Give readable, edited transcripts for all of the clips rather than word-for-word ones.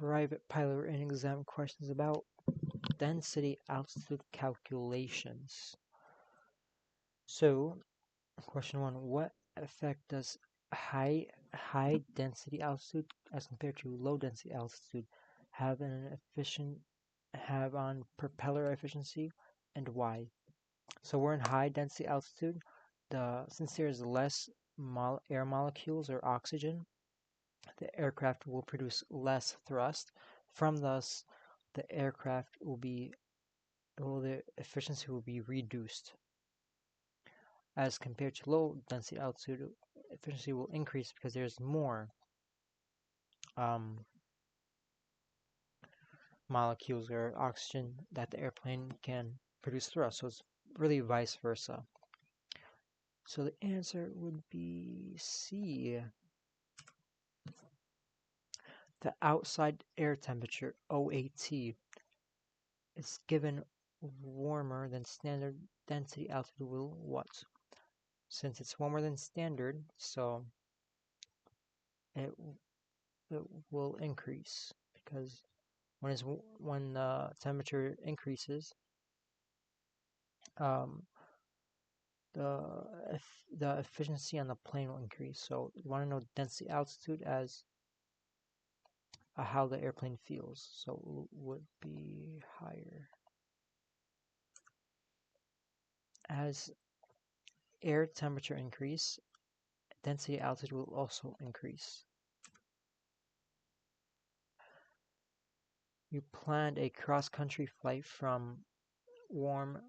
private pilot written exam questions about density altitude calculations. So, question 1, what effect does high density altitude as compared to low density altitude have on propeller efficiency, and why? So we're in high density altitude. Since there's less air molecules or oxygen, the aircraft will produce less thrust. From thus, the efficiency will be reduced. As compared to low density altitude, efficiency will increase because there's more molecules or oxygen that the airplane can produce thrust. So it's really vice versa. So the answer would be C. The outside air temperature, OAT, is given warmer than standard density altitude will what? Since it's warmer than standard, so it will increase, because when the temperature increases, um, the efficiency on the plane will increase. So you want to know density altitude as how the airplane feels, so it would be higher. As air temperature increase, density altitude will also increase. You planned a cross-country flight from warm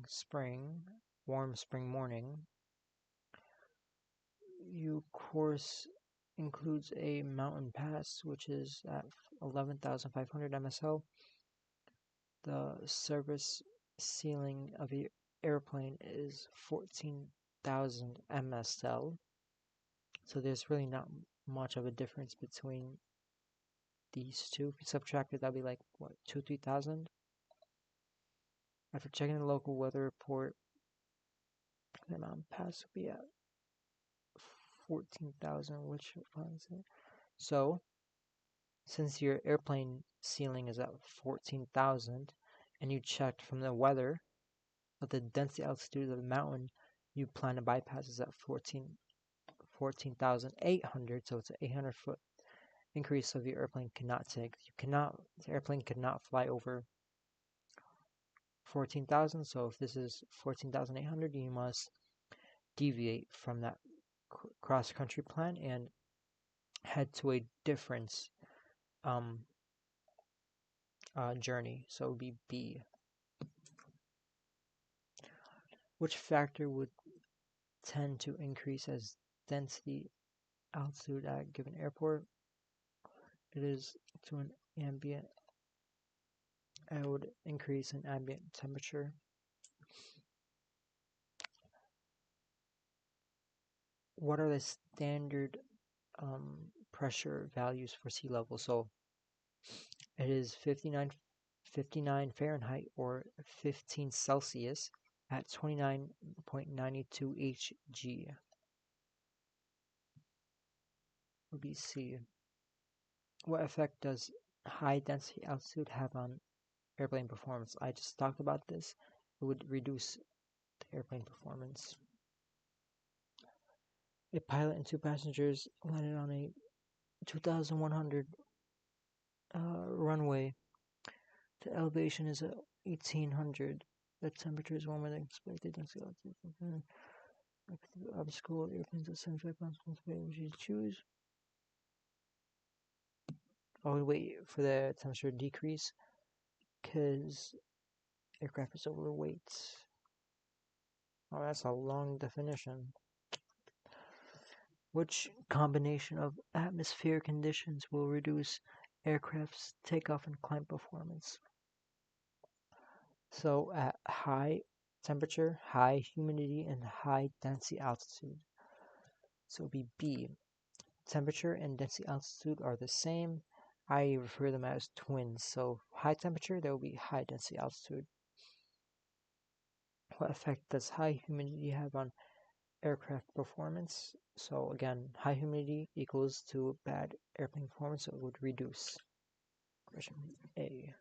spring morning. Your course includes a mountain pass, which is at 11,500 MSL. The service ceiling of the airplane is 14,000 MSL. So there's really not much of a difference between these two. If you subtract it, that'd be like, what, 2,000-3,000? After checking the local weather report, the mountain pass will be at 14,000, which is it? So, since your airplane ceiling is at 14,000, and you checked from the weather, but the density altitude of the mountain you plan to bypass is at 14,800, so it's an 800-foot increase. So the airplane the airplane could not fly over 14,000. So if this is 14,800, you must deviate from that cross-country plan and head to a different journey. So it would be B. Which factor would tend to increase as density altitude at a given airport? It is to an ambient. It would increase in ambient temperature. What are the standard pressure values for sea level? So it is 59 Fahrenheit or 15 Celsius at 29.92 Hg. Would be C. What effect does high density altitude have on airplane performance? I just talked about this. It would reduce the airplane performance. A pilot and two passengers landed on a 2,100 runway. The elevation is at 1,800. The temperature is warmer than expected. Obstacle airplanes at 75 pounds. Would you choose? Oh, we wait for the temperature to decrease because aircraft is overweight. Oh, that's a long definition. Which combination of atmospheric conditions will reduce aircraft's takeoff and climb performance? So at high temperature, high humidity, and high density altitude. So it would be B. Temperature and density altitude are the same. I refer them as twins. So high temperature, there will be high density altitude. What effect does high humidity have on aircraft performance? So again, high humidity equals to bad airplane performance, so it would reduce. Question A.